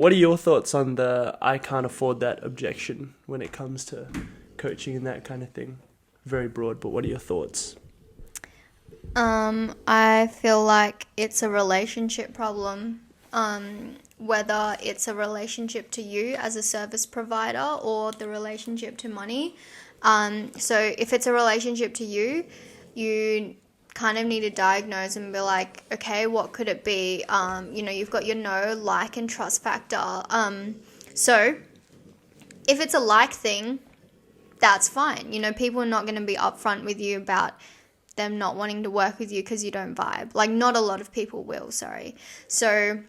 what are your thoughts on the I can't afford that objection when it comes to coaching and that kind of thing? Very broad, but what are your thoughts? I feel like it's a relationship problem. Whether it's a relationship to you as a service provider or the relationship to money. So if it's a relationship to you, you kind of need to diagnose and be like, okay, what could it be? You've got your know, like, and trust factor. So if it's a like thing, that's fine. People are not going to be upfront with you about them not wanting to work with you because you don't vibe. Like, not a lot of people will, sorry. So,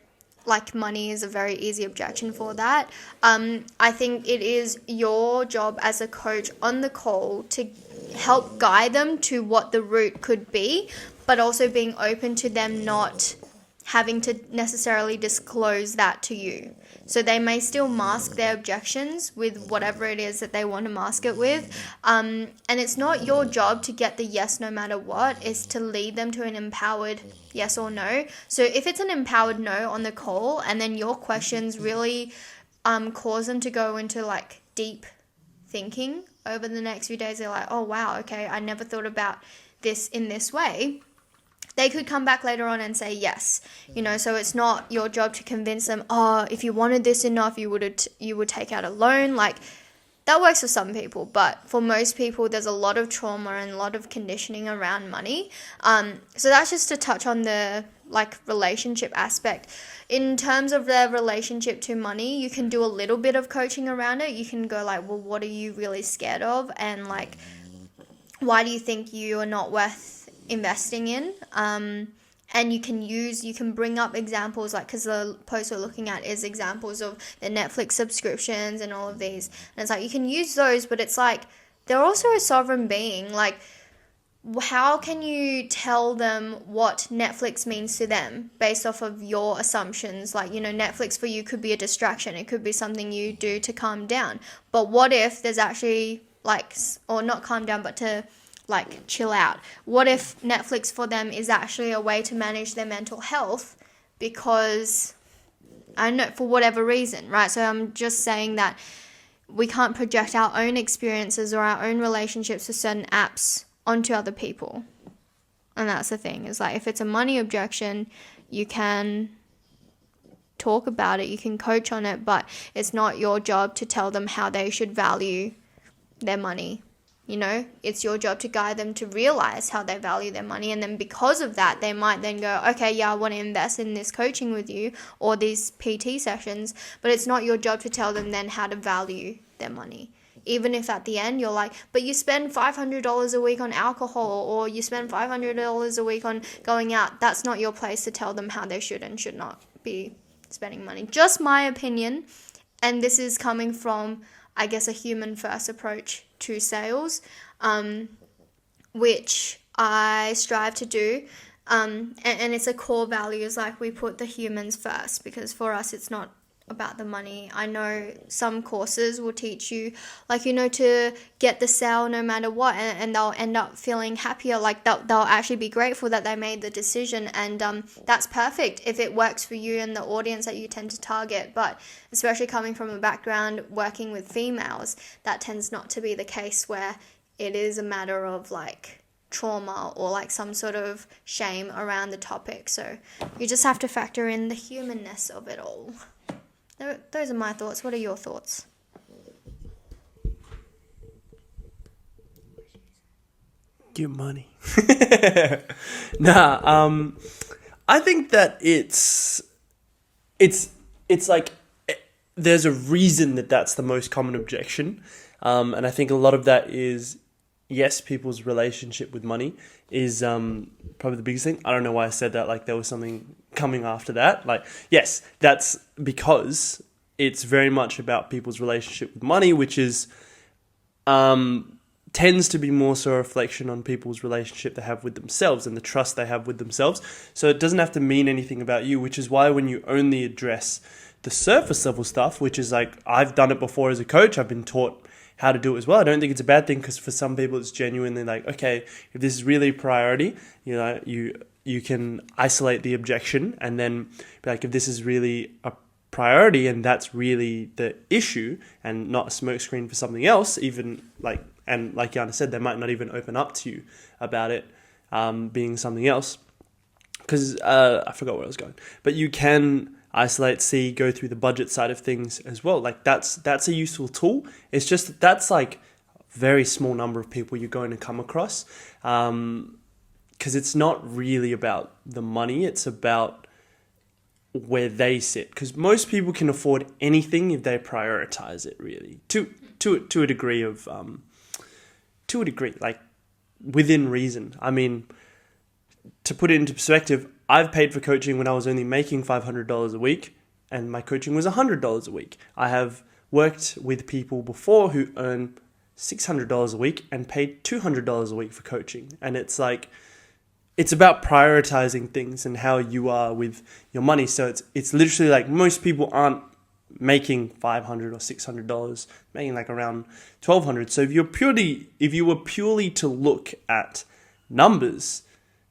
like, money is a very easy objection for that. I think it is your job as a coach on the call to help guide them to what the route could be, but also being open to them not having to necessarily disclose that to you. So they may still mask their objections with whatever it is that they want to mask it with. And it's not your job to get the yes no matter what. It's to lead them to an empowered yes or no. So if it's an empowered no on the call and then your questions really cause them to go into like deep thinking over the next few days, they're like, oh wow, okay, I never thought about this in this way. They could come back later on and say yes, so it's not your job to convince them, oh, if you wanted this enough, you would take out a loan. Like, that works for some people, but for most people, there's a lot of trauma and a lot of conditioning around money. So that's just to touch on the, like, relationship aspect. In terms of their relationship to money, you can do a little bit of coaching around it. You can go like, well, what are you really scared of? And, like, why do you think you are not worth investing in? And you can bring up examples, like, because the post we're looking at is examples of the Netflix subscriptions and all of these, and it's like you can use those, but it's like they're also a sovereign being. Like, how can you tell them what Netflix means to them based off of your assumptions? Like, Netflix for you could be a distraction. It could be something you do to calm down. But what if there's actually, like, or not calm down, but to, like, chill out? What if Netflix for them is actually a way to manage their mental health because, I don't know, for whatever reason, right? So I'm just saying that we can't project our own experiences or our own relationships with certain apps onto other people. And that's the thing, is like, if it's a money objection, you can talk about it, you can coach on it, but it's not your job to tell them how they should value their money. It's your job to guide them to realize how they value their money. And then because of that, they might then go, okay, yeah, I want to invest in this coaching with you or these PT sessions. But it's not your job to tell them then how to value their money. Even if at the end you're like, but you spend $500 a week on alcohol, or you spend $500 a week on going out. That's not your place to tell them how they should and should not be spending money. Just my opinion. And this is coming from, I guess, a human first approach to sales, which I strive to do. And it's a core value, is like we put the humans first, because for us it's not about the money. I know some courses will teach you, like, to get the sale no matter what, and they'll end up feeling happier. Like, they'll actually be grateful that they made the decision, and that's perfect if it works for you and the audience that you tend to target. But especially coming from a background working with females, that tends not to be the case, where it is a matter of, like, trauma or, like, some sort of shame around the topic. So you just have to factor in the humanness of it all. Those are my thoughts. What are your thoughts? Give money. I think that it's like there's a reason that that's the most common objection, and I think a lot of that is, yes, people's relationship with money is probably the biggest thing. I don't know why I said that, like there was something coming after that. Like, yes, that's because it's very much about people's relationship with money, which is tends to be more so a reflection on people's relationship they have with themselves and the trust they have with themselves. So it doesn't have to mean anything about you, which is why when you only address the surface level stuff, which is like, I've done it before as a coach, I've been taught how to do it as well. I don't think it's a bad thing, because for some people it's genuinely like, okay, if this is really a priority, you can isolate the objection and then be like, if this is really priority and that's really the issue and not a smokescreen for something else, even like Yana said, they might not even open up to you about it being something else. Because I forgot where I was going. But you can isolate, see, go through the budget side of things as well. Like that's a useful tool. It's just that's like a very small number of people you're going to come across. Because it's not really about the money. It's about where they sit. Because most people can afford anything if they prioritize it, really. To a degree of... to a degree, like within reason. I mean, to put it into perspective, I've paid for coaching when I was only making $500 a week and my coaching was $100 a week. I have worked with people before who earn $600 a week and paid $200 a week for coaching. And it's like, it's about prioritizing things and how you are with your money. So it's literally like most people aren't making $500 or $600, making like around $1,200. So if you were purely to look at numbers,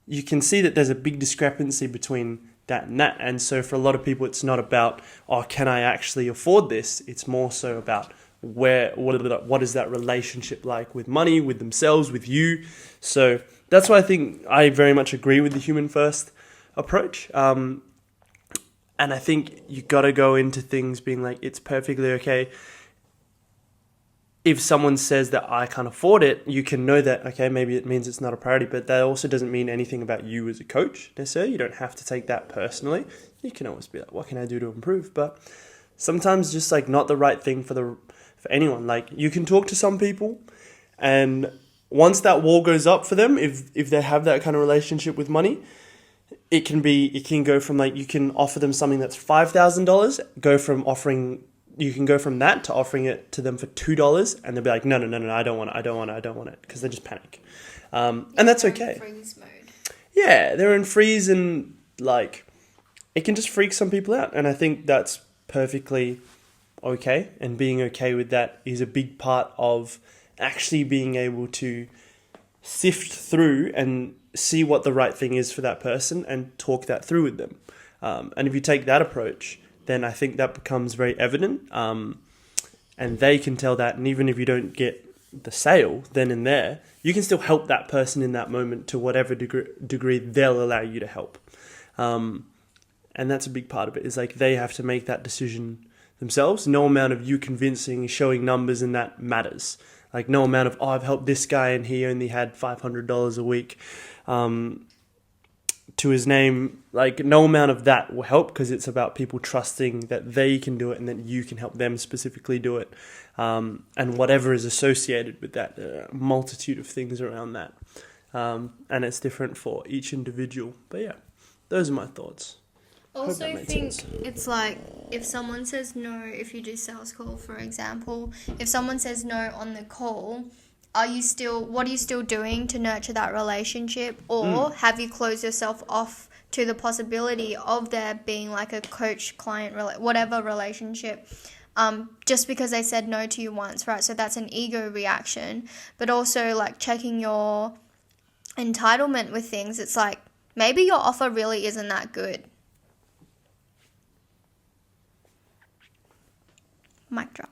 you can see that there's a big discrepancy between that and that. And so for a lot of people, it's not about, oh, can I actually afford this? It's more so about what is that relationship like with money, with themselves, with you. So that's why I think I very much agree with the human first approach. And I think you got to go into things being like, it's perfectly okay. If someone says that I can't afford it, you can know that, okay, maybe it means it's not a priority, but that also doesn't mean anything about you as a coach necessarily. You don't have to take that personally. You can always be like, what can I do to improve? But sometimes just like not the right thing for anyone. Like you can talk to some people and once that wall goes up for them, if they have that kind of relationship with money, it can go from like, you can offer them something that's $5,000, you can go from that to offering it to them for $2 and they'll be like, no, I don't want it. Because they just panic. And that's okay. Freeze mode. Yeah, they're in freeze and like, it can just freak some people out. And I think that's perfectly okay. And being okay with that is a big part of actually being able to sift through and see what the right thing is for that person and talk that through with them. And if you take that approach, then I think that becomes very evident. And they can tell that. And even if you don't get the sale then and there, you can still help that person in that moment to whatever degree they'll allow you to help. And that's a big part of it, is like they have to make that decision themselves. No amount of you convincing, showing numbers and that matters. Like no amount of, I've helped this guy and he only had $500 a week to his name. Like no amount of that will help, because it's about people trusting that they can do it and that you can help them specifically do it. And whatever is associated with that, a multitude of things around that. And it's different for each individual. But yeah, those are my thoughts. Also, I think it's like if someone says no, if you do sales call, for example, if someone says no on the call, what are you still doing to nurture that relationship? Or have you closed yourself off to the possibility of there being like a coach-client, whatever relationship, just because they said no to you once, right? So that's an ego reaction. But also like checking your entitlement with things. It's like maybe your offer really isn't that good. Mic drop.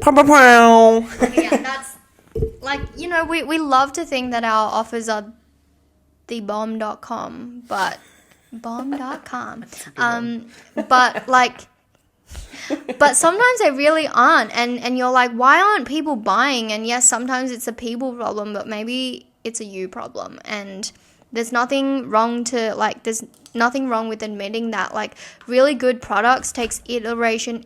Yeah, that's like, we love to think that our offers are thebomb.com, but bomb.com. But sometimes they really aren't, and you're like, why aren't people buying? And yes, sometimes it's a people problem, but maybe it's a you problem. And there's nothing wrong with admitting that. Like really good products takes iteration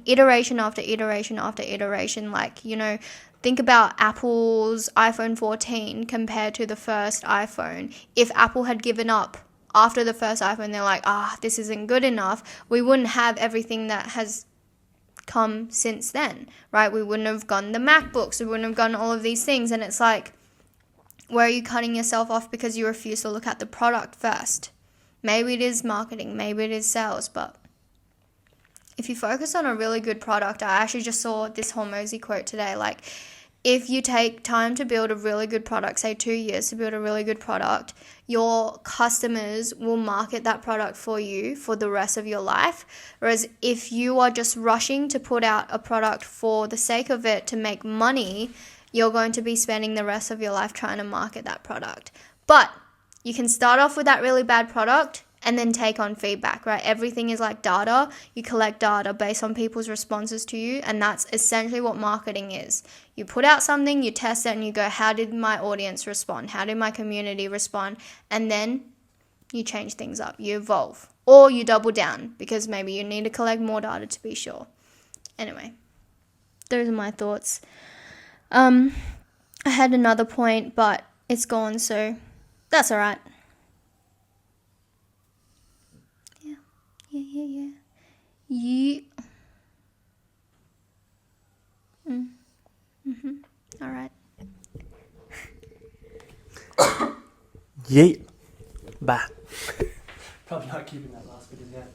after iteration after iteration. Like, think about Apple's iPhone 14 compared to the first iPhone. If Apple had given up after the first iPhone, they're like, this isn't good enough, we wouldn't have everything that has come since then, right? We wouldn't have gotten the MacBooks, we wouldn't have gotten all of these things. And it's like, where are you cutting yourself off because you refuse to look at the product first? Maybe it is marketing, maybe it is sales, but if you focus on a really good product, I actually just saw this Hormozy quote today, like, if you take time to build a really good product, say 2 years to build a really good product, your customers will market that product for you for the rest of your life. Whereas if you are just rushing to put out a product for the sake of it to make money, you're going to be spending the rest of your life trying to market that product. But you can start off with that really bad product and then take on feedback, right? Everything is like data. You collect data based on people's responses to you, and that's essentially what marketing is. You put out something, you test it, and you go, how did my audience respond? How did my community respond? And then you change things up. You evolve. Or you double down because maybe you need to collect more data to be sure. Anyway, those are my thoughts. I had another point, but it's gone, so that's all right. Yeah. All right. Yeet. Bah. Probably not keeping that last bit in there.